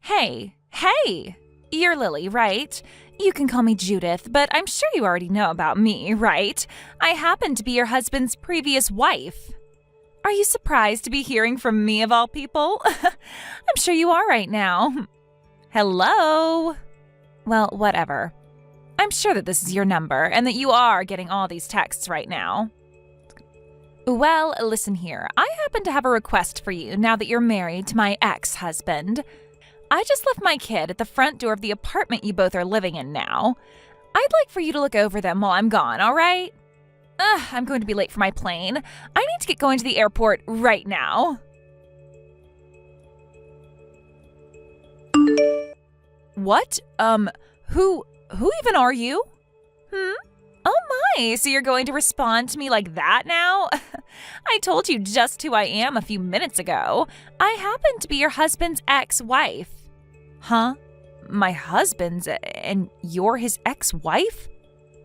Hey! You're Lily, right? You can call me Judith, but I'm sure you already know about me, right? I happen to be your husband's previous wife. Are you surprised to be hearing from me of all people? I'm sure you are right now. Hello? Well, whatever. I'm sure that this is your number and that you are getting all these texts right now. Well, listen here. I happen to have a request for you now that you're married to my ex-husband. I just left my kid at the front door of the apartment you both are living in now. I'd like for you to look over them while I'm gone, all right? I'm going to be late for my plane. I need to get going to the airport right now. What? Who even are you? Oh my, so you're going to respond to me like that now? I told you just who I am a few minutes ago. I happen to be your husband's ex-wife. Huh? My husband's, and you're his ex-wife?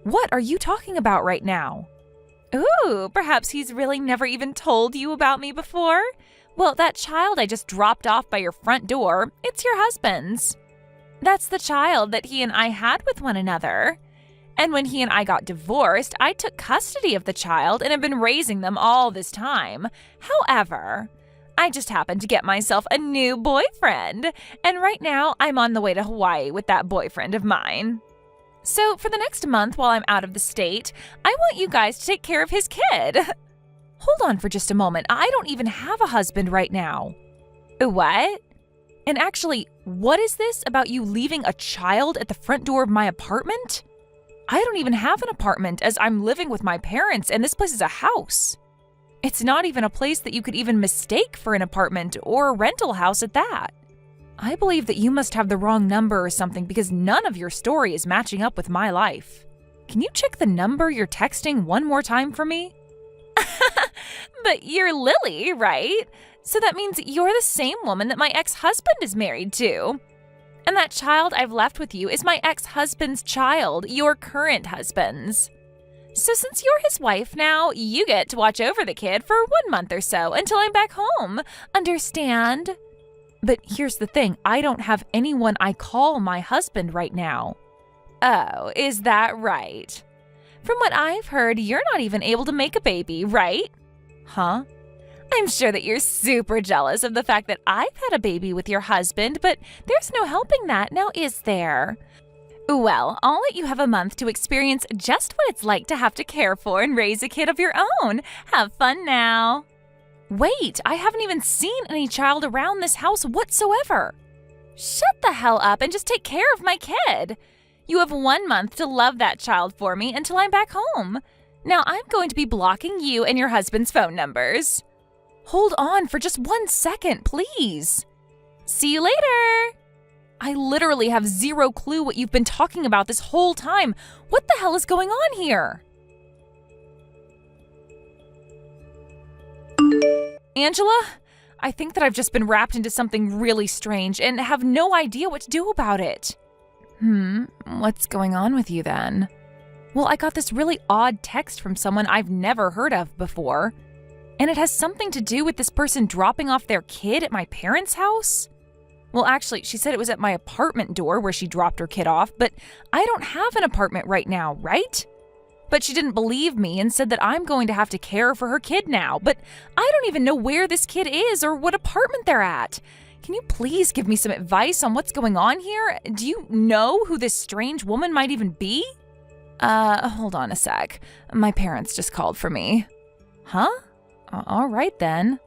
What are you talking about right now? Ooh, perhaps he's really never even told you about me before? Well, that child I just dropped off by your front door, it's your husband's. That's the child that he and I had with one another. And when he and I got divorced, I took custody of the child and have been raising them all this time. However, I just happened to get myself a new boyfriend, and right now I'm on the way to Hawaii with that boyfriend of mine. So for the next month while I'm out of the state, I want you guys to take care of his kid. Hold on for just a moment. I don't even have a husband right now. What? And actually, what is this about you leaving a child at the front door of my apartment? I don't even have an apartment as I'm living with my parents, and this place is a house. It's not even a place that you could even mistake for an apartment or a rental house at that. I believe that you must have the wrong number or something because none of your story is matching up with my life. Can you check the number you're texting one more time for me? But you're Lily, right? So that means you're the same woman that my ex-husband is married to. And that child I've left with you is my ex-husband's child, your current husband's. So since you're his wife now, you get to watch over the kid for 1 month or so until I'm back home. Understand? But here's the thing, I don't have anyone I call my husband right now. Oh, is that right? From what I've heard, you're not even able to make a baby, right? Huh? I'm sure that you're super jealous of the fact that I've had a baby with your husband, but there's no helping that, now is there? Well, I'll let you have a month to experience just what it's like to have to care for and raise a kid of your own. Have fun now. Wait, I haven't even seen any child around this house whatsoever. Shut the hell up and just take care of my kid. You have 1 month to love that child for me until I'm back home. Now I'm going to be blocking you and your husband's phone numbers. Hold on for just 1 second, please. See you later. I literally have zero clue what you've been talking about this whole time. What the hell is going on here? Angela, I think that I've just been wrapped into something really strange and have no idea what to do about it. What's going on with you then? Well, I got this really odd text from someone I've never heard of before. And it has something to do with this person dropping off their kid at my parents' house? Well, actually, she said it was at my apartment door where she dropped her kid off, but I don't have an apartment right now, right? But she didn't believe me and said that I'm going to have to care for her kid now, but I don't even know where this kid is or what apartment they're at. Can you please give me some advice on what's going on here? Do you know who this strange woman might even be? Hold on a sec. My parents just called for me. Huh? All right then.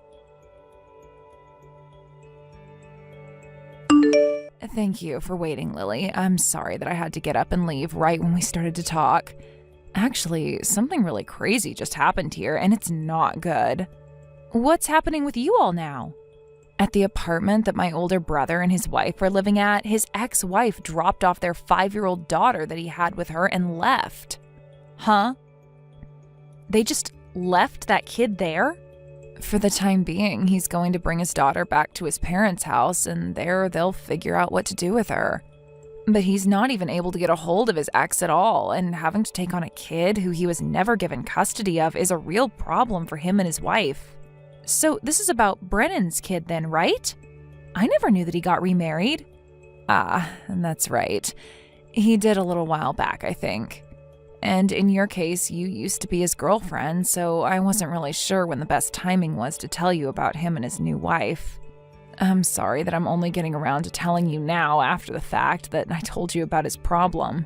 Thank you for waiting, Lily. I'm sorry that I had to get up and leave right when we started to talk. Actually, something really crazy just happened here, and it's not good. What's happening with you all now? At the apartment that my older brother and his wife are living at, his ex-wife dropped off their 5-year-old daughter that he had with her and left. Huh? They just left that kid there? For the time being, he's going to bring his daughter back to his parents' house, and there they'll figure out what to do with her. But he's not even able to get a hold of his ex at all, and having to take on a kid who he was never given custody of is a real problem for him and his wife. So this is about Brennan's kid then, right? I never knew that he got remarried. Ah, that's right. He did a little while back, I think. And in your case, you used to be his girlfriend, so I wasn't really sure when the best timing was to tell you about him and his new wife. I'm sorry that I'm only getting around to telling you now after the fact that I told you about his problem.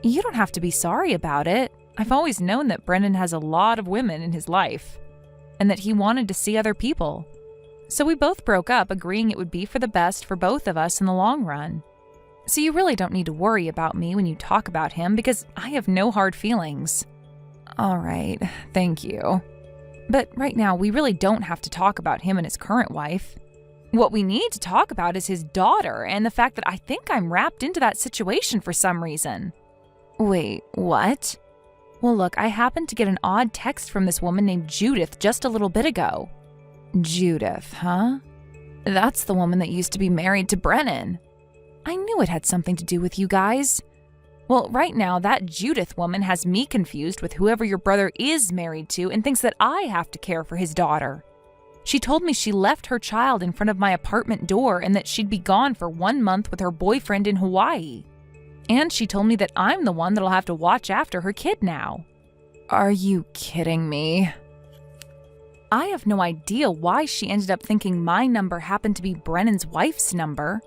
You don't have to be sorry about it. I've always known that Brennan has a lot of women in his life, and that he wanted to see other people. So we both broke up, agreeing it would be for the best for both of us in the long run. So you really don't need to worry about me when you talk about him, because I have no hard feelings. All right, thank you. But right now, we really don't have to talk about him and his current wife. What we need to talk about is his daughter and the fact that I think I'm wrapped into that situation for some reason. Wait, what? Well, look, I happened to get an odd text from this woman named Judith just a little bit ago. Judith, huh? That's the woman that used to be married to Brennan. I knew it had something to do with you guys. Well, right now, that Judith woman has me confused with whoever your brother is married to and thinks that I have to care for his daughter. She told me she left her child in front of my apartment door and that she'd be gone for 1 month with her boyfriend in Hawaii. And she told me that I'm the one that'll have to watch after her kid now. Are you kidding me? I have no idea why she ended up thinking my number happened to be Brennan's wife's number.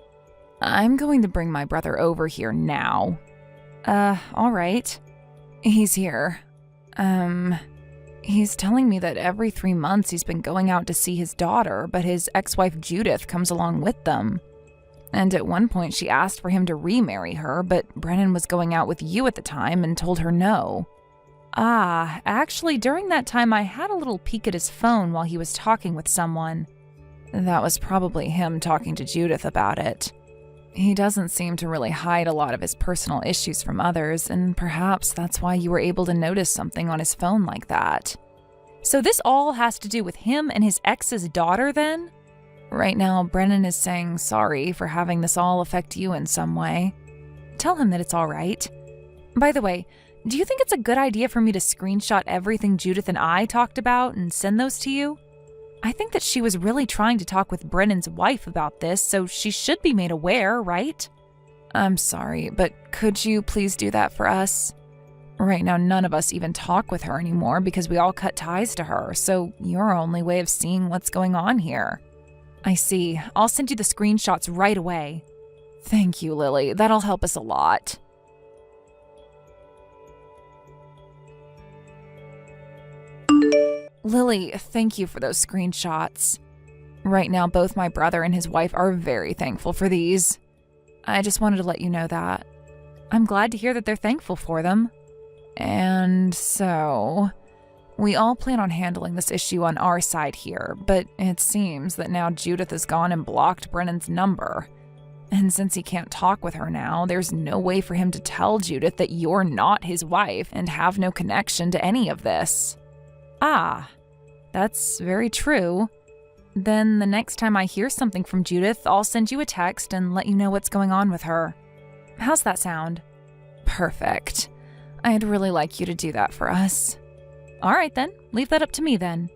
I'm going to bring my brother over here now. All right. He's here. He's telling me that every 3 months he's been going out to see his daughter, but his ex-wife Judith comes along with them. And at one point she asked for him to remarry her, but Brennan was going out with you at the time and told her no. Ah, actually, during that time I had a little peek at his phone while he was talking with someone. That was probably him talking to Judith about it. He doesn't seem to really hide a lot of his personal issues from others, and perhaps that's why you were able to notice something on his phone like that. So this all has to do with him and his ex's daughter, then? Right now, Brennan is saying sorry for having this all affect you in some way. Tell him that it's all right. By the way, do you think it's a good idea for me to screenshot everything Judith and I talked about and send those to you? I think that she was really trying to talk with Brennan's wife about this, so she should be made aware, right? I'm sorry, but could you please do that for us? Right now, none of us even talk with her anymore because we all cut ties to her, so you're our only way of seeing what's going on here. I see. I'll send you the screenshots right away. Thank you, Lily. That'll help us a lot. Lily, thank you for those screenshots. Right now, both my brother and his wife are very thankful for these. I just wanted to let you know that. I'm glad to hear that they're thankful for them. And so, we all plan on handling this issue on our side here, but it seems that now Judith has gone and blocked Brennan's number. And since he can't talk with her now, there's no way for him to tell Judith that you're not his wife and have no connection to any of this. Ah, that's very true. Then the next time I hear something from Judith, I'll send you a text and let you know what's going on with her. How's that sound? Perfect. I'd really like you to do that for us. All right then, leave that up to me then.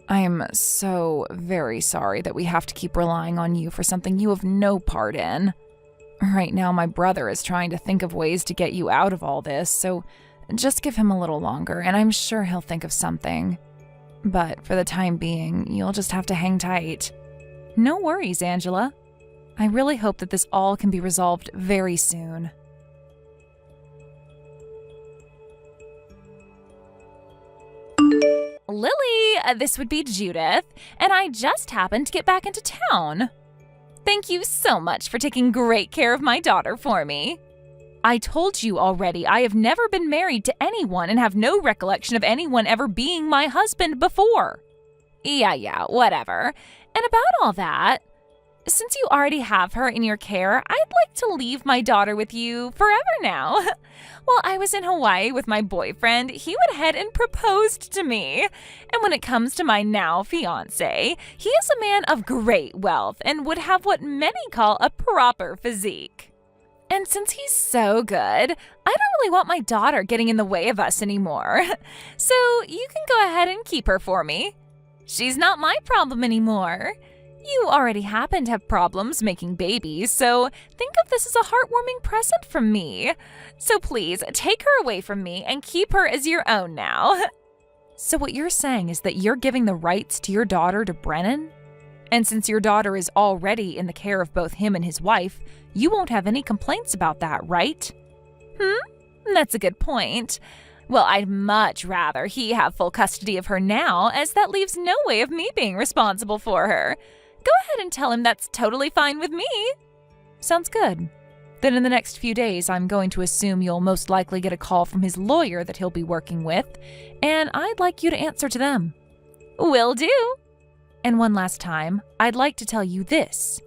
I am so very sorry that we have to keep relying on you for something you have no part in. Right now, my brother is trying to think of ways to get you out of all this, so just give him a little longer, and I'm sure he'll think of something. But for the time being, you'll just have to hang tight. No worries, Angela. I really hope that this all can be resolved very soon. Lily, this would be Judith, and I just happened to get back into town. Thank you so much for taking great care of my daughter for me. I told you already, I have never been married to anyone and have no recollection of anyone ever being my husband before. Yeah, whatever. And about all that, since you already have her in your care, I'd like to leave my daughter with you forever now. While I was in Hawaii with my boyfriend, he went ahead and proposed to me. And when it comes to my now fiancé, he is a man of great wealth and would have what many call a proper physique. And since he's so good, I don't really want my daughter getting in the way of us anymore. So you can go ahead and keep her for me. She's not my problem anymore. You already happen to have problems making babies, so think of this as a heartwarming present from me. So please, take her away from me and keep her as your own now. So what you're saying is that you're giving the rights to your daughter to Brennan? And since your daughter is already in the care of both him and his wife, you won't have any complaints about that, right? That's a good point. Well, I'd much rather he have full custody of her now, as that leaves no way of me being responsible for her. Go ahead and tell him that's totally fine with me. Sounds good. Then in the next few days, I'm going to assume you'll most likely get a call from his lawyer that he'll be working with, and I'd like you to answer to them. Will do. And one last time, I'd like to tell you this.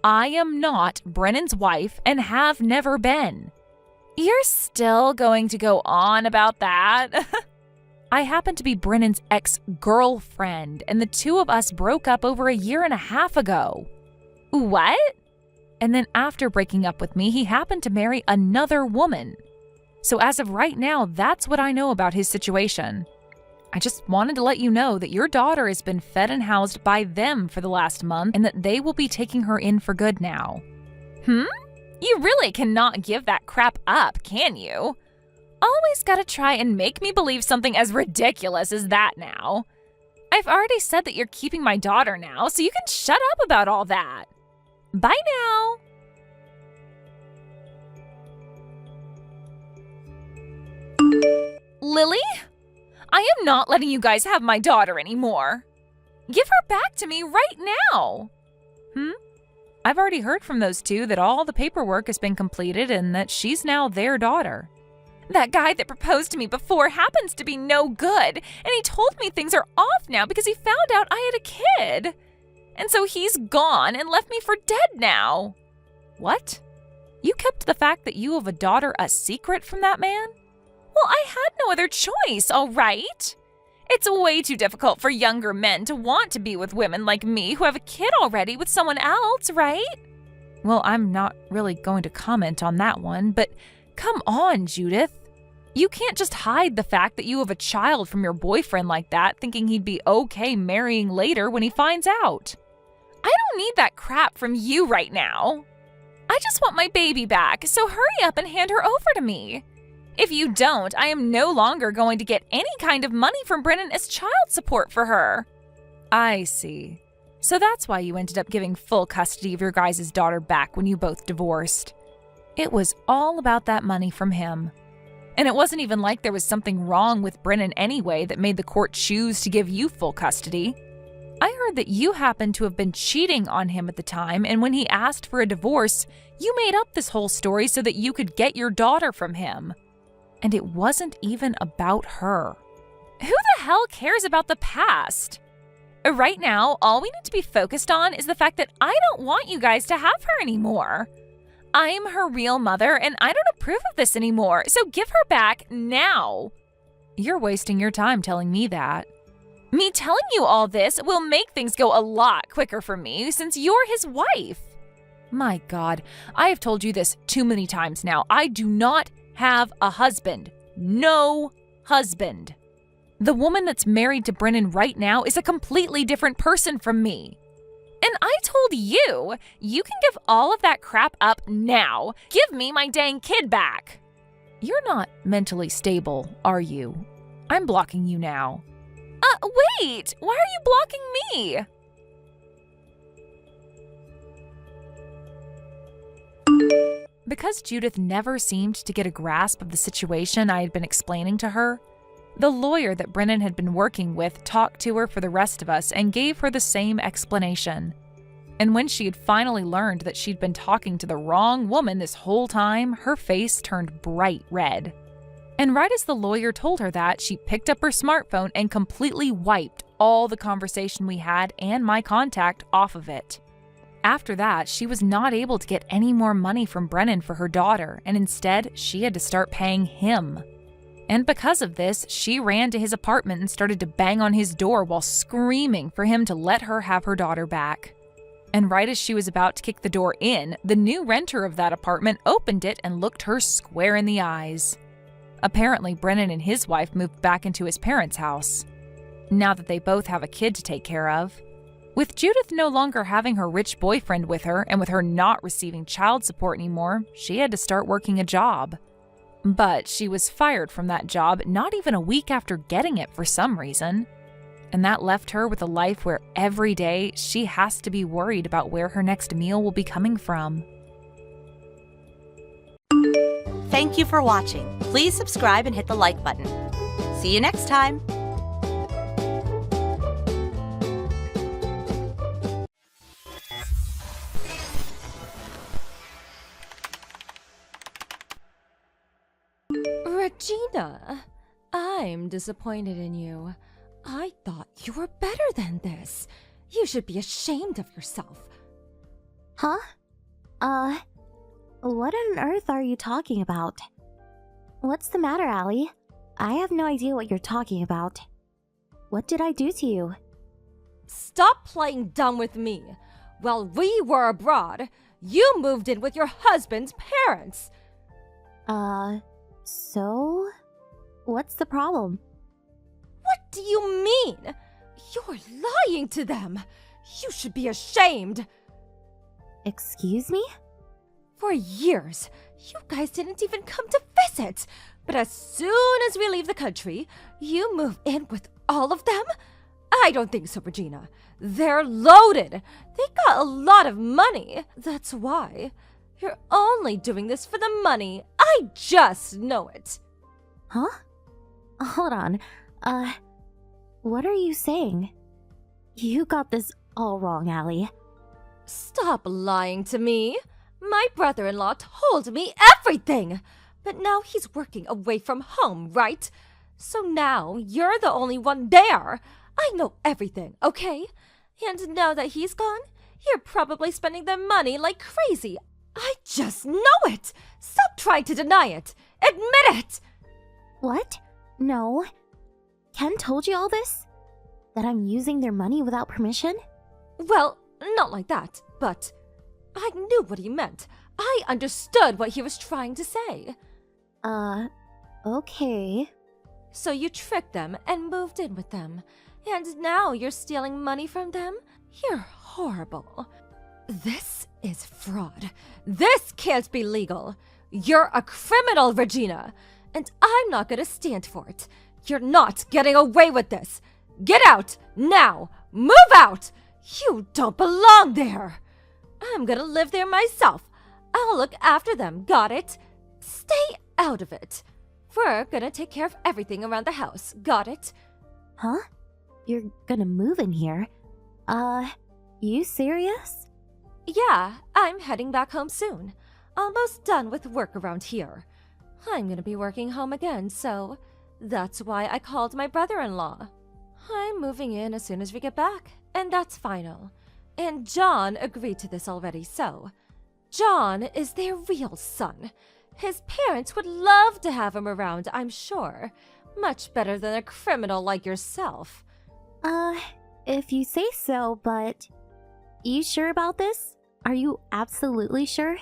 I am not Brennan's wife and have never been. You're still going to go on about that? I happen to be Brennan's ex-girlfriend, and the two of us broke up over a year and a half ago. What? And then after breaking up with me, he happened to marry another woman. So as of right now, that's what I know about his situation. I just wanted to let you know that your daughter has been fed and housed by them for the last month and that they will be taking her in for good now. You really cannot give that crap up, can you? Always gotta try and make me believe something as ridiculous as that now. I've already said that you're keeping my daughter now, so you can shut up about all that. Bye now. Lily? I am not letting you guys have my daughter anymore. Give her back to me right now. I've already heard from those two that all the paperwork has been completed and that she's now their daughter. That guy that proposed to me before happens to be no good, and he told me things are off now because he found out I had a kid. And so he's gone and left me for dead now. What? You kept the fact that you have a daughter a secret from that man? Well, I had no other choice, all right? It's way too difficult for younger men to want to be with women like me who have a kid already with someone else, right? Well, I'm not really going to comment on that one, but come on, Judith. You can't just hide the fact that you have a child from your boyfriend like that, thinking he'd be okay marrying later when he finds out. I don't need that crap from you right now. I just want my baby back, so hurry up and hand her over to me. If you don't, I am no longer going to get any kind of money from Brennan as child support for her. I see. So that's why you ended up giving full custody of your guys' daughter back when you both divorced. It was all about that money from him. And it wasn't even like there was something wrong with Brennan anyway that made the court choose to give you full custody. I heard that you happened to have been cheating on him at the time, and when he asked for a divorce, you made up this whole story so that you could get your daughter from him. And it wasn't even about her. Who the hell cares about the past? Right now, all we need to be focused on is the fact that I don't want you guys to have her anymore. I'm her real mother, and I don't approve of this anymore, so give her back now. You're wasting your time telling me that. Me telling you all this will make things go a lot quicker for me since you're his wife. My God, I have told you this too many times now. I do not have a husband. No husband. The woman that's married to Brennan right now is a completely different person from me. And I told you, you can give all of that crap up now. Give me my dang kid back. You're not mentally stable, are you? I'm blocking you now. Wait, why are you blocking me? Because Judith never seemed to get a grasp of the situation I had been explaining to her, the lawyer that Brennan had been working with talked to her for the rest of us and gave her the same explanation. And when she had finally learned that she'd been talking to the wrong woman this whole time, her face turned bright red. And right as the lawyer told her that, she picked up her smartphone and completely wiped all the conversation we had and my contact off of it. After that, she was not able to get any more money from Brennan for her daughter, and instead, she had to start paying him. And because of this, she ran to his apartment and started to bang on his door while screaming for him to let her have her daughter back. And right as she was about to kick the door in, the new renter of that apartment opened it and looked her square in the eyes. Apparently, Brennan and his wife moved back into his parents' house. Now that they both have a kid to take care of. With Judith no longer having her rich boyfriend with her and with her not receiving child support anymore, she had to start working a job. But she was fired from that job not even a week after getting it for some reason. And that left her with a life where every day she has to be worried about where her next meal will be coming from. Thank you for watching. Please subscribe and hit the like button. See you next time. Regina, I'm disappointed in you. I thought you were better than this. You should be ashamed of yourself. Huh? What on earth are you talking about? What's the matter, Allie? I have no idea what you're talking about. What did I do to you? Stop playing dumb with me. While we were abroad, you moved in with your husband's parents. So? What's the problem? What do you mean? You're lying to them. You should be ashamed. Excuse me? For years, you guys didn't even come to visit. But as soon as we leave the country, you move in with all of them? I don't think so, Regina. They're loaded. They got a lot of money. That's why. You're only doing this for the money. I just know it. Huh? Hold on. What are you saying? You got this all wrong, Allie. Stop lying to me. My brother-in-law told me everything. But now he's working away from home, right? So now you're the only one there. I know everything, okay? And now that he's gone, you're probably spending their money like crazy. I just know it. Stop trying to deny it. Admit it. What? No. Ken told you all this? That I'm using their money without permission? Well, not like that, but I knew what he meant. I understood what he was trying to say. Okay. So you tricked them and moved in with them. And now you're stealing money from them? You're horrible. This is fraud. This can't be legal. You're a criminal, Regina. And I'm not gonna stand for it. You're not getting away with this. Get out, now! Move out! You don't belong there! I'm gonna live there myself. I'll look after them, got it? Stay out of it. We're gonna take care of everything around the house, got it? Huh? You're gonna move in here? You serious? Yeah, I'm heading back home soon. Almost done with work around here. I'm gonna be working home again, so that's why I called my brother-in-law. I'm moving in as soon as we get back, and that's final. And John agreed to this already, so John is their real son. His parents would love to have him around, I'm sure. Much better than a criminal like yourself. If you say so, but you sure about this? Are you absolutely sure?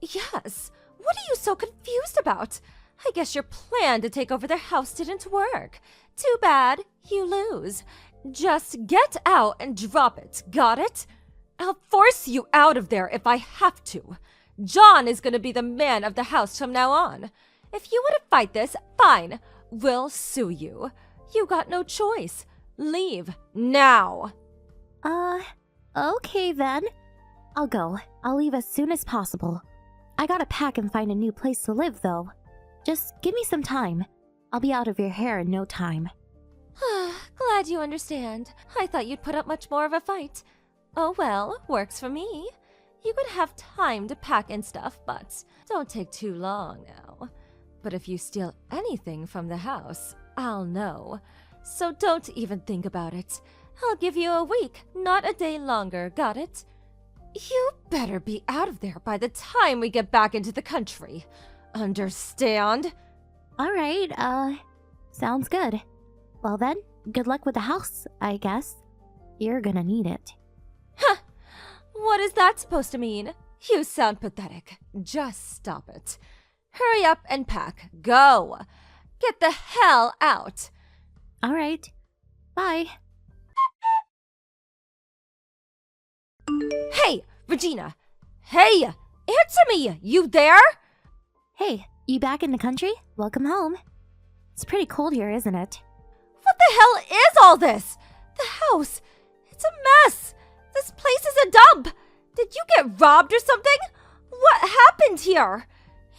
Yes. What are you so confused about? I guess your plan to take over their house didn't work. Too bad. You lose. Just get out and drop it. Got it? I'll force you out of there if I have to. John is going to be the man of the house from now on. If you want to fight this, fine. We'll sue you. You got no choice. Leave now. Okay then. I'll go. I'll leave as soon as possible. I gotta pack and find a new place to live, though. Just give me some time. I'll be out of your hair in no time. Glad you understand. I thought you'd put up much more of a fight. Oh well, works for me. You could have time to pack and stuff, but don't take too long now. But if you steal anything from the house, I'll know. So don't even think about it. I'll give you a week, not a day longer, got it? You better be out of there by the time we get back into the country. Understand? Alright, sounds good. Well then, good luck with the house, I guess. You're gonna need it. Huh! What is that supposed to mean? You sound pathetic. Just stop it. Hurry up and pack. Go! Get the hell out! Alright. Bye. Hey, Regina! Hey! Answer me! You there? Hey, you back in the country? Welcome home. It's pretty cold here, isn't it? What the hell is all this? The house. It's a mess. This place is a dump. Did you get robbed or something? What happened here?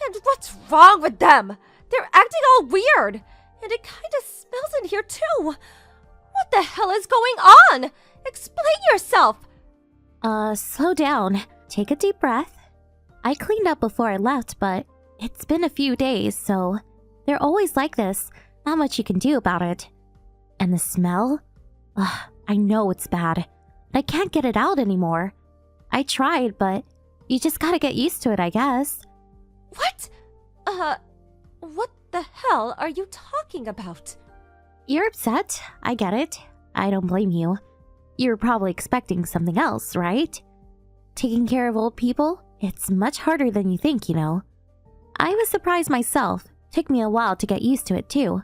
And what's wrong with them? They're acting all weird. And it kind of smells in here too. What the hell is going on? Explain yourself. Slow down. Take a deep breath. I cleaned up before I left, but it's been a few days, so they're always like this. Not much you can do about it. And the smell? Ugh, I know it's bad. But I can't get it out anymore. I tried, but you just gotta get used to it, I guess. What? What the hell are you talking about? You're upset. I get it. I don't blame you. You're probably expecting something else, right? Taking care of old people? It's much harder than you think, you know. I was surprised myself. Took me a while to get used to it, too.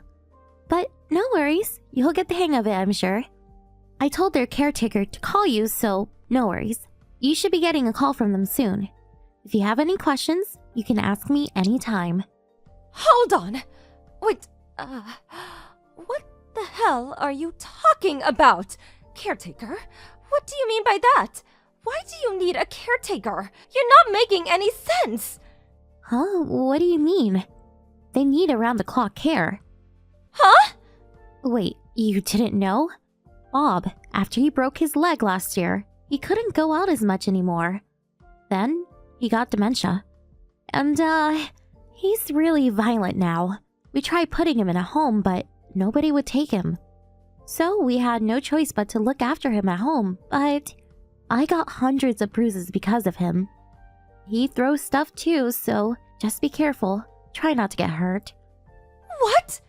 But no worries. You'll get the hang of it, I'm sure. I told their caretaker to call you, so no worries. You should be getting a call from them soon. If you have any questions, you can ask me anytime. Hold on. Wait, what the hell are you talking about? Caretaker? What do you mean by that? Why do you need a caretaker? You're not making any sense. Huh? What do you mean? They need around-the-clock care. Huh? Wait, you didn't know? Bob, after he broke his leg last year, he couldn't go out as much anymore. Then, he got dementia. And, he's really violent now. We tried putting him in a home, but nobody would take him. So we had no choice but to look after him at home, but I got hundreds of bruises because of him. He throws stuff too, so just be careful. Try not to get hurt. What?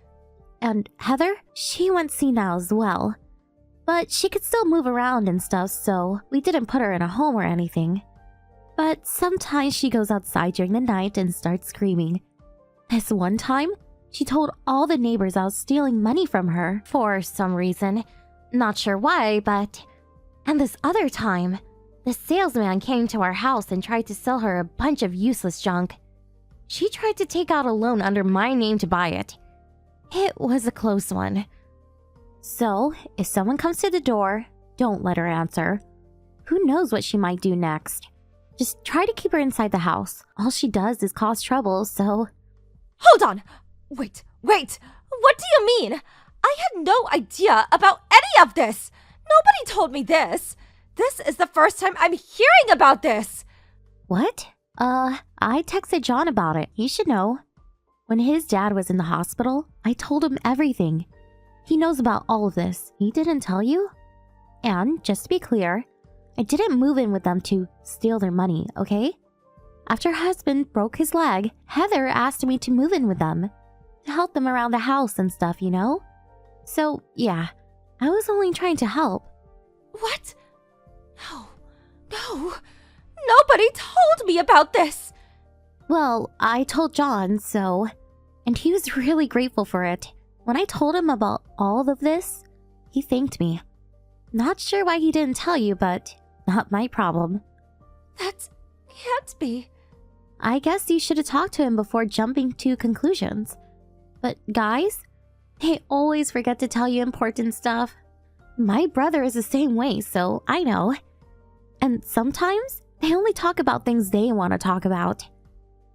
And Heather, she went senile as well. But she could still move around and stuff, so we didn't put her in a home or anything. But sometimes she goes outside during the night and starts screaming. This one time, she told all the neighbors I was stealing money from her for some reason. Not sure why, but... And this other time, the salesman came to our house and tried to sell her a bunch of useless junk. She tried to take out a loan under my name to buy it. It was a close one. So, if someone comes to the door, don't let her answer. Who knows what she might do next? Just try to keep her inside the house. All she does is cause trouble, so... Hold on! Wait! What do you mean? I had no idea about any of this! Nobody told me this! This is the first time I'm hearing about this! What? I texted John about it. You should know. When his dad was in the hospital, I told him everything. He knows about all of this. He didn't tell you? And, just to be clear, I didn't move in with them to steal their money, okay? After her husband broke his leg, Heather asked me to move in with them. To help them around the house and stuff, you know? So, yeah, I was only trying to help. What? No. Nobody told me about this! Well, I told John, so... And he was really grateful for it. When I told him about all of this, he thanked me. Not sure why he didn't tell you, but not my problem. That can't be. I guess you should have talked to him before jumping to conclusions. But guys, they always forget to tell you important stuff. My brother is the same way, so I know. And sometimes, they only talk about things they want to talk about.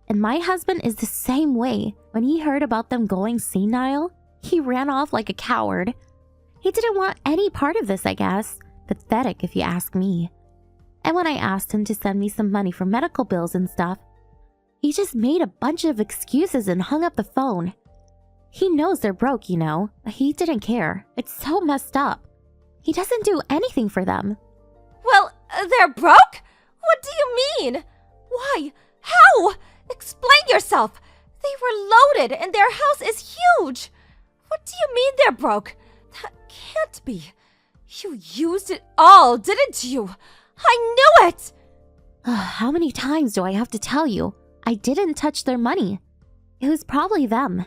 And my husband is the same way. When he heard about them going senile, he ran off like a coward. He didn't want any part of this, I guess. Pathetic, if you ask me. And when I asked him to send me some money for medical bills and stuff, he just made a bunch of excuses and hung up the phone. He knows they're broke, you know, but he didn't care. It's so messed up. He doesn't do anything for them. Well, they're broke? What do you mean? Why? How? Explain yourself. They were loaded and their house is huge. What do you mean they're broke? That can't be. You used it all, didn't you? I knew it! How many times do I have to tell you? I didn't touch their money. It was probably them.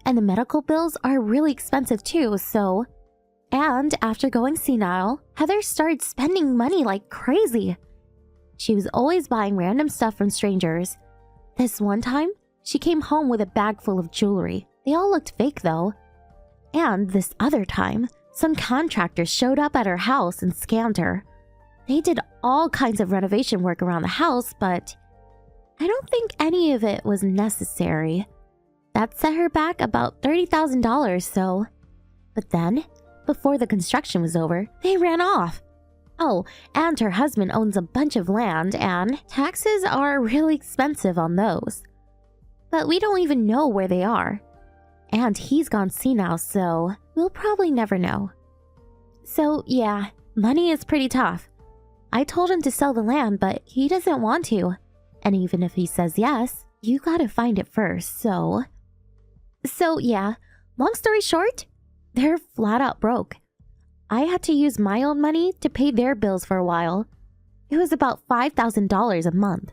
And the medical bills are really expensive too, so... And after going senile, Heather started spending money like crazy. She was always buying random stuff from strangers. This one time, she came home with a bag full of jewelry. They all looked fake though. And this other time, some contractors showed up at her house and scammed her. They did all kinds of renovation work around the house, but I don't think any of it was necessary. That set her back about $30,000 so. But then, before the construction was over, they ran off. Oh, and her husband owns a bunch of land, and taxes are really expensive on those. But we don't even know where they are. And he's gone senile, so we'll probably never know. So yeah, money is pretty tough. I told him to sell the land, but he doesn't want to. And even if he says yes, you gotta find it first, so... So yeah, long story short, they're flat out broke. I had to use my own money to pay their bills for a while. It was about $5,000 a month.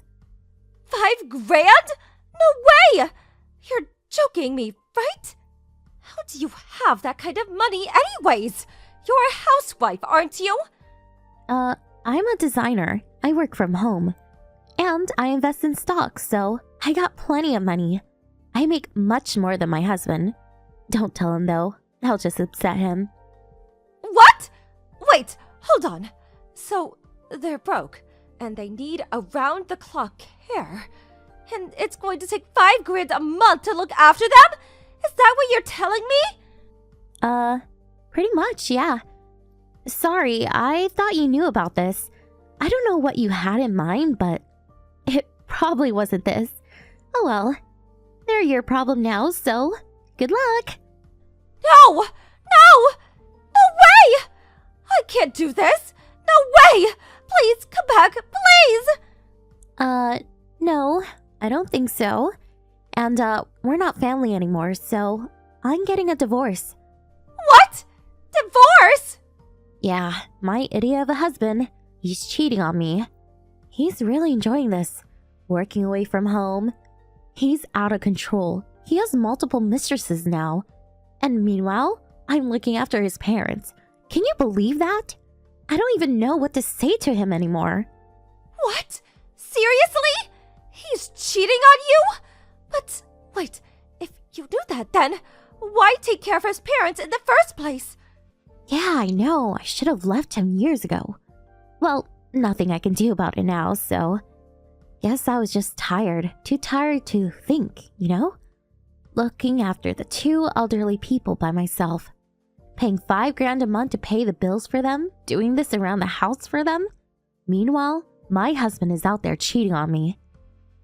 $5,000? No way! You're joking me, right? How do you have that kind of money anyways? You're a housewife, aren't you? I'm a designer. I work from home. And I invest in stocks, so I got plenty of money. I make much more than my husband. Don't tell him though. I'll just upset him. What? Wait, hold on. So, they're broke, and they need around-the-clock care. And it's going to take $5,000 a month to look after them? Is that what you're telling me? Pretty much, yeah. Sorry, I thought you knew about this. I don't know what you had in mind, but it probably wasn't this. Oh well. They're your problem now, so good luck. No! No! No way! I can't do this! No way! Please, come back, please! No, I don't think so. And, we're not family anymore, so I'm getting a divorce. What? Divorce? Yeah, my idiot of a husband. He's cheating on me. He's really enjoying this. Working away from home. He's out of control. He has multiple mistresses now. And meanwhile, I'm looking after his parents. Can you believe that? I don't even know what to say to him anymore. What? Seriously? He's cheating on you? But, wait, if you knew that then, why take care of his parents in the first place? Yeah, I know. I should have left him years ago. Well, nothing I can do about it now, so... Guess I was just tired. Too tired to think, you know? Looking after the two elderly people by myself. Paying $5,000 a month to pay the bills for them. Doing this around the house for them. Meanwhile, my husband is out there cheating on me.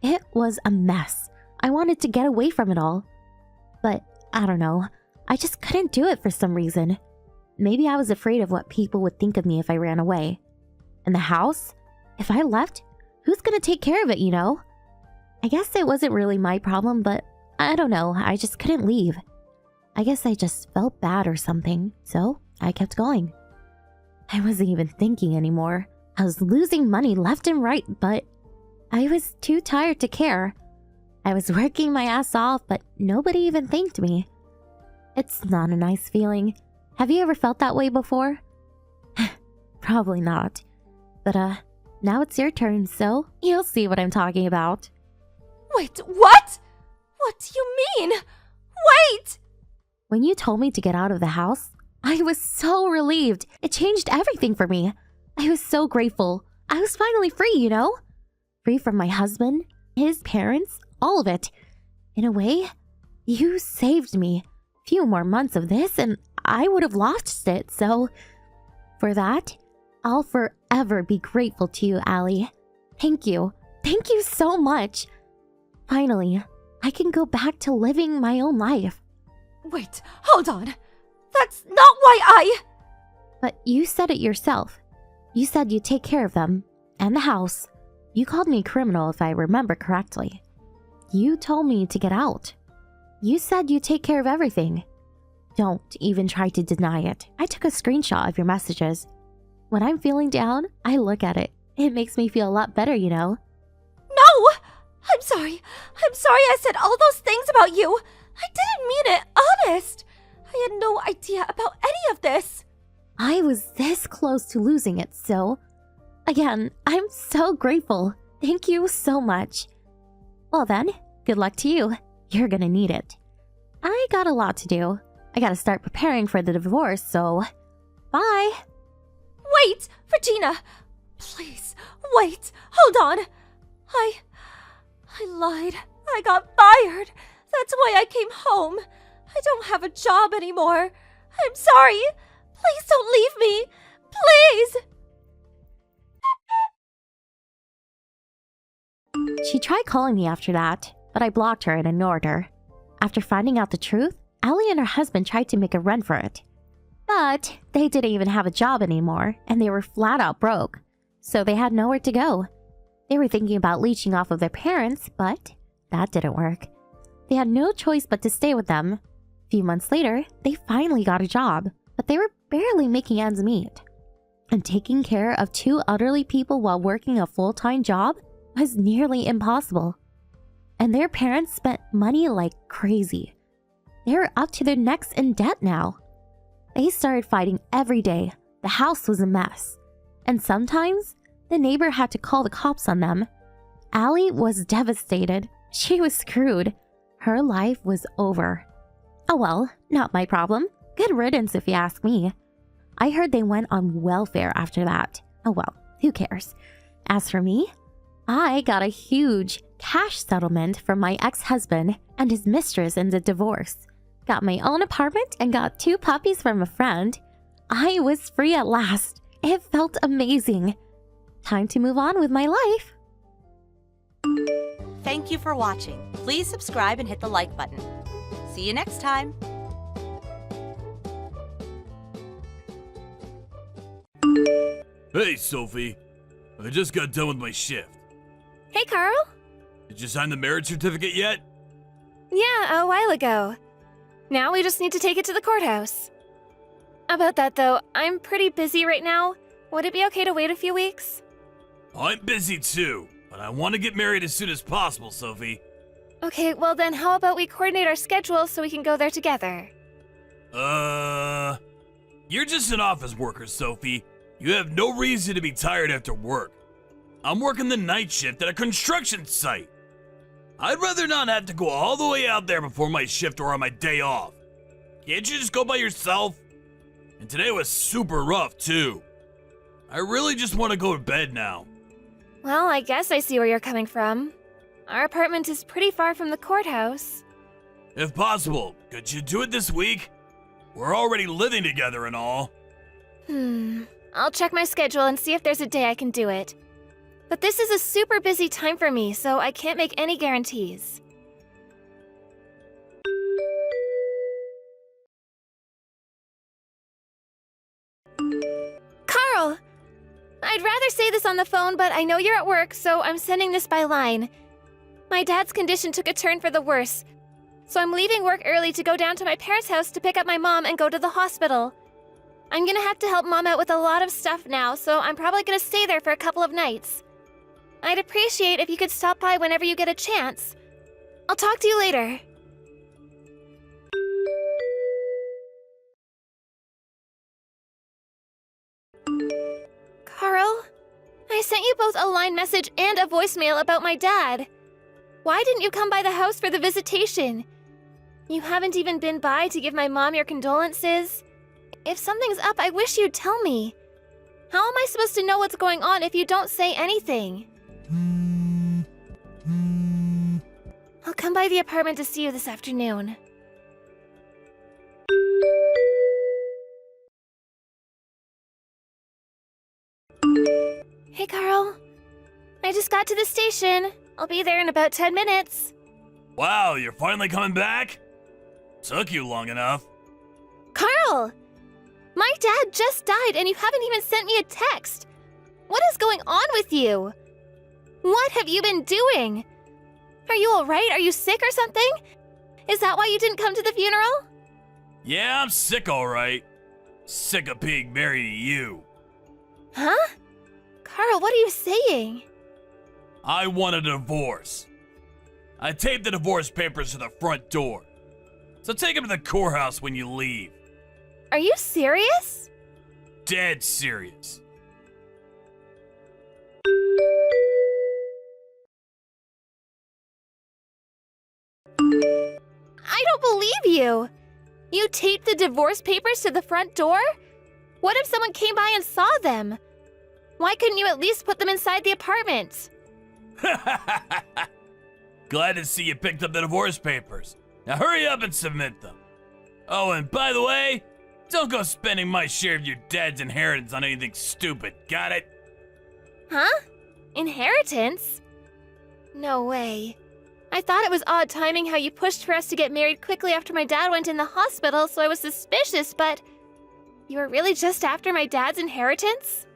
It was a mess. I wanted to get away from it all. But, I don't know. I just couldn't do it for some reason. Maybe I was afraid of what people would think of me if I ran away. And the house? If I left, who's gonna take care of it, you know? I guess it wasn't really my problem, but I don't know, I just couldn't leave. I guess I just felt bad or something, so I kept going. I wasn't even thinking anymore. I was losing money left and right, but I was too tired to care. I was working my ass off, but nobody even thanked me. It's not a nice feeling. Have you ever felt that way before? Probably not. But, now it's your turn, so you'll see what I'm talking about. Wait, what? What do you mean? Wait! When you told me to get out of the house, I was so relieved. It changed everything for me. I was so grateful. I was finally free, you know? Free from my husband, his parents, all of it. In a way, you saved me. Few more months of this and I would have lost it, so... For that, I'll forever be grateful to you, Allie. Thank you. Thank you so much. Finally, I can go back to living my own life. Wait, hold on. That's not why I... But you said it yourself. You said you'd take care of them, and the house. You called me a criminal if I remember correctly. You told me to get out. You said you'd take care of everything. Don't even try to deny it. I took a screenshot of your messages. When I'm feeling down, I look at it. It makes me feel a lot better, you know? No! I'm sorry. I'm sorry I said all those things about you. I didn't mean it, honest. I had no idea about any of this. I was this close to losing it, so again, I'm so grateful. Thank you so much. Well then, good luck to you. You're gonna need it. I got a lot to do. I gotta start preparing for the divorce, so bye. Wait, Regina! Please, wait, hold on. I lied. I got fired. That's why I came home. I don't have a job anymore. I'm sorry. Please don't leave me. Please! She tried calling me after that, but I blocked her and ignored her. After finding out the truth, Allie and her husband tried to make a run for it. But they didn't even have a job anymore, and they were flat out broke, so they had nowhere to go. They were thinking about leeching off of their parents, but that didn't work. They had no choice but to stay with them. A few months later, they finally got a job, but they were barely making ends meet. And taking care of two elderly people while working a full-time job was nearly impossible. And their parents spent money like crazy. They were up to their necks in debt now. They started fighting every day. The house was a mess. And sometimes, the neighbor had to call the cops on them. Allie was devastated. She was screwed. Her life was over. Oh well, not my problem. Good riddance if you ask me. I heard they went on welfare after that. Oh well, who cares? As for me, I got a huge cash settlement from my ex-husband and his mistress in the divorce. Got my own apartment and got 2 puppies from a friend. I was free at last. It felt amazing. Time to move on with my life. Thank you for watching. Please subscribe and hit the like button. See you next time. Hey, Sophie. I just got done with my shift. Hey, Carl. Did you sign the marriage certificate yet? Yeah, a while ago. Now we just need to take it to the courthouse. About that, though, I'm pretty busy right now. Would it be okay to wait a few weeks? I'm busy too, but I want to get married as soon as possible, Sophie. Okay, well then how about we coordinate our schedules so we can go there together? You're just an office worker, Sophie. You have no reason to be tired after work. I'm working the night shift at a construction site. I'd rather not have to go all the way out there before my shift or on my day off. Can't you just go by yourself? And today was super rough, too. I really just want to go to bed now. Well, I guess I see where you're coming from. Our apartment is pretty far from the courthouse. If possible, could you do it this week? We're already living together and all. I'll check my schedule and see if there's a day I can do it. But this is a super busy time for me, so I can't make any guarantees. Carl! I'd rather say this on the phone, but I know you're at work, so I'm sending this by line. My dad's condition took a turn for the worse, so I'm leaving work early to go down to my parents' house to pick up my mom and go to the hospital. I'm gonna have to help Mom out with a lot of stuff now, so I'm probably gonna stay there for a couple of nights. I'd appreciate if you could stop by whenever you get a chance. I'll talk to you later. Carl, I sent you both a line message and a voicemail about my dad. Why didn't you come by the house for the visitation? You haven't even been by to give my mom your condolences. If something's up, I wish you'd tell me. How am I supposed to know what's going on if you don't say anything? I'll come by the apartment to see you this afternoon. Hey, Carl. I just got to the station. I'll be there in about 10 minutes. Wow, you're finally coming back? Took you long enough. Carl! My dad just died and you haven't even sent me a text. What is going on with you? What have you been doing? Are you alright? Are you sick or something? Is that why you didn't come to the funeral? Yeah, I'm sick alright. Sick of being married to you. Huh? Carl, what are you saying? I want a divorce. I taped the divorce papers to the front door. So take them to the courthouse when you leave. Are you serious? dead serious. I don't believe you! You taped the divorce papers to the front door? What if someone came by and saw them? Why couldn't you at least put them inside the apartment? Glad to see you picked up the divorce papers. Now hurry up and submit them. Oh, and by the way, don't go spending my share of your dad's inheritance on anything stupid, got it? Huh? Inheritance? No way. I thought it was odd timing how you pushed for us to get married quickly after my dad went in the hospital, so I was suspicious, but you were really just after my dad's inheritance?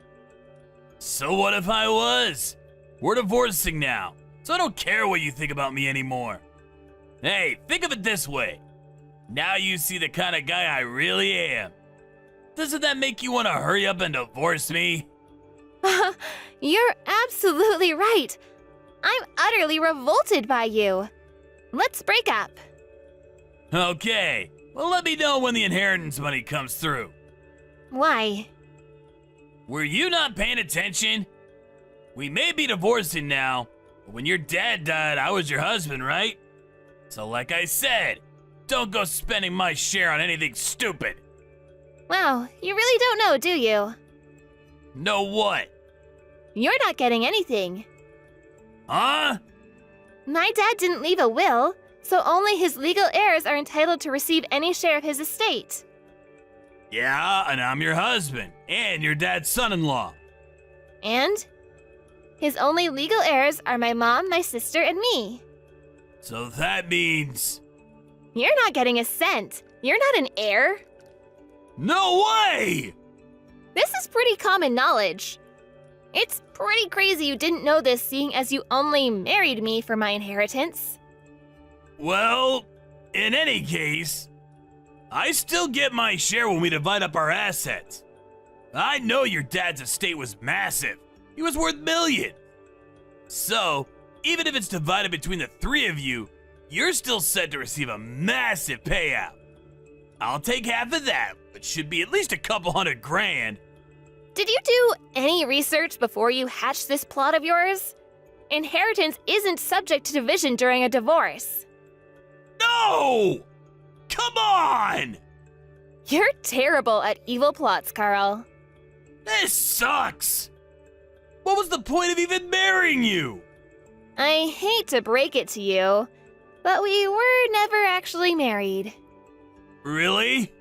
So what if I was? We're divorcing now, so I don't care what you think about me anymore. Hey, think of it this way. Now you see the kind of guy I really am. Doesn't that make you want to hurry up and divorce me? You're absolutely right. I'm utterly revolted by you. Let's break up. Okay, well let me know when the inheritance money comes through. Why? Were you not paying attention? We may be divorcing now, but when your dad died, I was your husband, right? So like I said, don't go spending my share on anything stupid. Wow, you really don't know, do you? Know what? You're not getting anything. Huh? My dad didn't leave a will, so only his legal heirs are entitled to receive any share of his estate. Yeah, and I'm your husband, and your dad's son-in-law. And? His only legal heirs are my mom, my sister, and me. So that means... You're not getting a cent. You're not an heir. No way! This is pretty common knowledge. It's pretty crazy you didn't know this, seeing as you only married me for my inheritance. Well, in any case, I still get my share when we divide up our assets. I know your dad's estate was massive. He was worth millions. So, even if it's divided between the three of you, you're still set to receive a massive payout. I'll take half of that, which should be at least a couple $100,000. Did you do any research before you hatched this plot of yours? Inheritance isn't subject to division during a divorce. No! Come on! You're terrible at evil plots, Carl. This sucks! What was the point of even marrying you? I hate to break it to you, but we were never actually married. Really?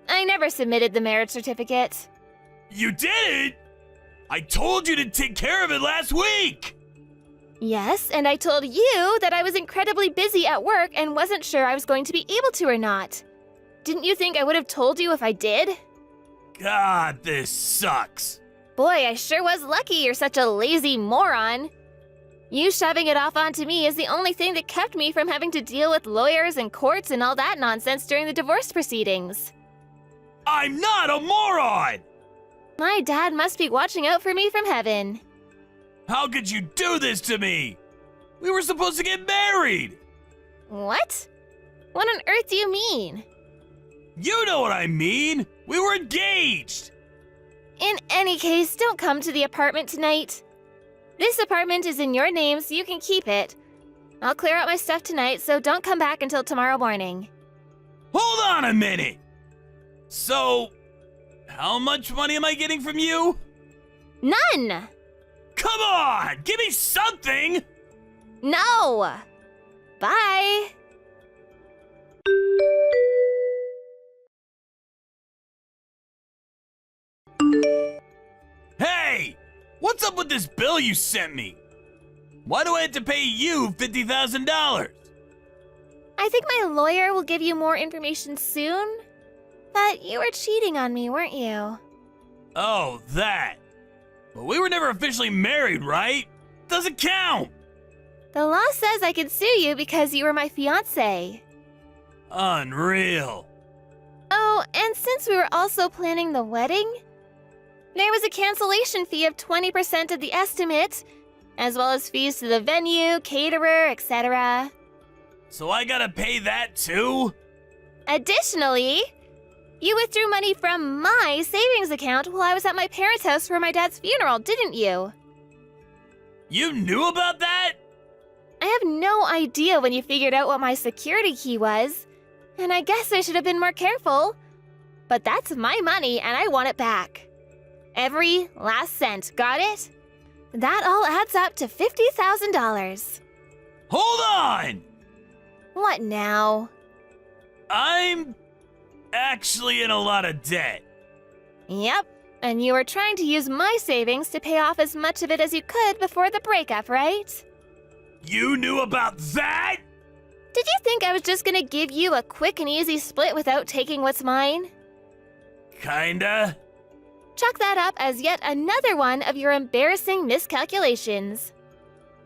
I never submitted the marriage certificate. You didn't? I told you to take care of it last week! Yes, and I told you that I was incredibly busy at work and wasn't sure I was going to be able to or not. Didn't you think I would have told you if I did? God, this sucks. Boy, I sure was lucky you're such a lazy moron. You shoving it off onto me is the only thing that kept me from having to deal with lawyers and courts and all that nonsense during the divorce proceedings. I'm not a moron! My dad must be watching out for me from heaven. How could you do this to me? We were supposed to get married! What? What on earth do you mean? You know what I mean! We were engaged! In any case, don't come to the apartment tonight. This apartment is in your name, so you can keep it. I'll clear out my stuff tonight, so don't come back until tomorrow morning. Hold on a minute! So, how much money am I getting from you? None! Come on! Give me something! No! Bye! Hey! What's up with this bill you sent me? Why do I have to pay you $50,000? I think my lawyer will give you more information soon. But you were cheating on me, weren't you? Oh, that. But we were never officially married, right? Doesn't count! The law says I can sue you because you were my fiancé. Unreal. Oh, and since we were also planning the wedding, there was a cancellation fee of 20% of the estimate, as well as fees to the venue, caterer, etc. So I gotta pay that too? Additionally, You withdrew money from my savings account while I was at my parents' house for my dad's funeral, didn't you? You knew about that? I have no idea when you figured out what my security key was, and I guess I should have been more careful. But that's my money and I want it back. Every last cent, got it? That all adds up to $50,000. Hold on! What now? I'm actually in a lot of debt. Yep, and you were trying to use my savings to pay off as much of it as you could before the breakup, right? You knew about that? Did you think I was just gonna give you a quick and easy split without taking what's mine? Kinda. Chalk that up as yet another one of your embarrassing miscalculations.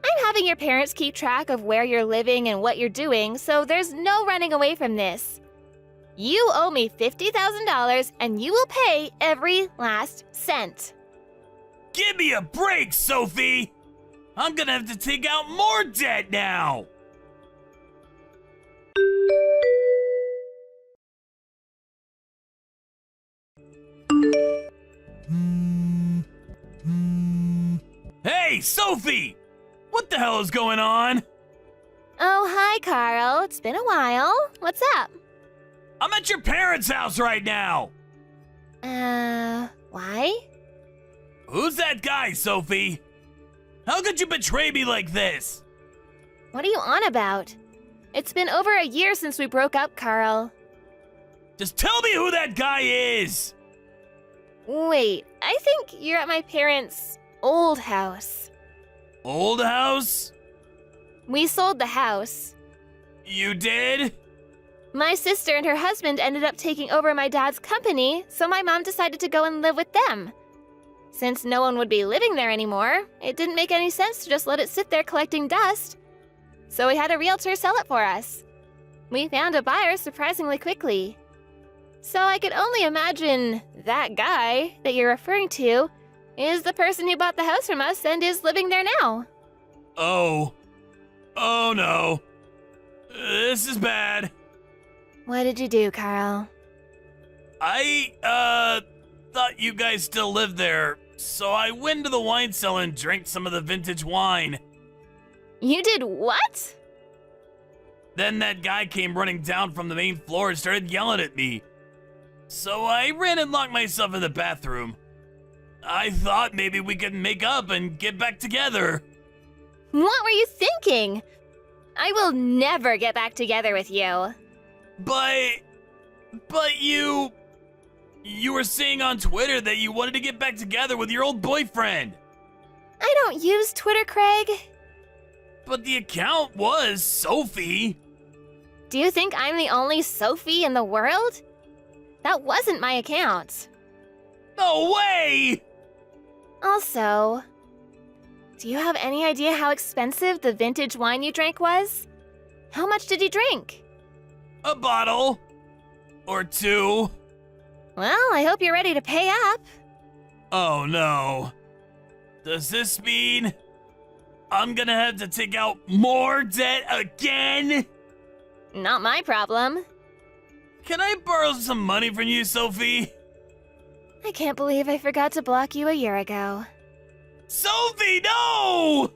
I'm having your parents keep track of where you're living and what you're doing, so there's no running away from this. You owe me $50,000 and you will pay every last cent. Give me a break, Sophie! I'm gonna have to take out more debt now! Hey, Sophie! What the hell is going on? Oh, hi, Carl. It's been a while. What's up? I'm at your parents' house right now! Why? Who's that guy, Sophie? How could you betray me like this? What are you on about? It's been over a year since we broke up, Carl. Just tell me who that guy is! Wait, I think you're at my parents' old house. Old house? We sold the house. You did? My sister and her husband ended up taking over my dad's company, so my mom decided to go and live with them. Since no one would be living there anymore, it didn't make any sense to just let it sit there collecting dust. So we had a realtor sell it for us. We found a buyer surprisingly quickly. So I could only imagine that guy that you're referring to is the person who bought the house from us and is living there now. Oh. Oh no. This is bad. What did you do, Carl? I, thought you guys still lived there, so I went to the wine cellar and drank some of the vintage wine. You did what? Then that guy came running down from the main floor and started yelling at me. So I ran and locked myself in the bathroom. I thought maybe we could make up and get back together. What were you thinking? I will never get back together with you. But you were saying on Twitter that you wanted to get back together with your old boyfriend. I don't use Twitter, Craig. But the account was Sophie. Do you think I'm the only Sophie in the world? That wasn't my account. No way! Also, do you have any idea how expensive the vintage wine you drank was? How much did you drink? A bottle. Or two. Well, I hope you're ready to pay up. Oh no. Does this mean I'm gonna have to take out more debt again? Not my problem. Can I borrow some money from you, Sophie? I can't believe I forgot to block you a year ago. Sophie, no!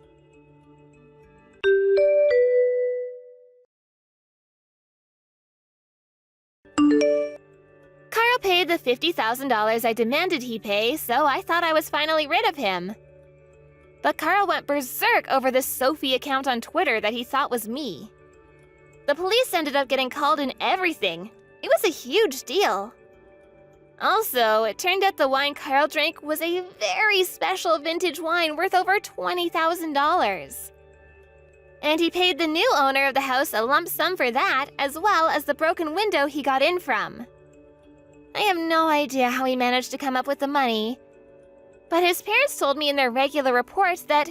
Carl paid the $50,000 I demanded he pay, so I thought I was finally rid of him. But Carl went berserk over this Sophie account on Twitter that he thought was me. The police ended up getting called and everything. It was a huge deal. Also, it turned out the wine Carl drank was a very special vintage wine worth over $20,000. And he paid the new owner of the house a lump sum for that, as well as the broken window he got in from. I have no idea how he managed to come up with the money, but his parents told me in their regular reports that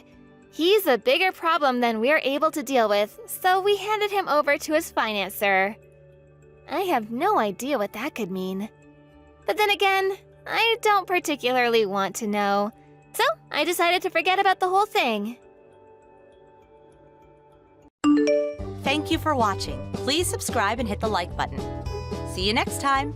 he's a bigger problem than we're able to deal with, so we handed him over to his financer. I have no idea what that could mean. But then again, I don't particularly want to know, so I decided to forget about the whole thing. Thank you for watching. Please subscribe and hit the like button. See you next time.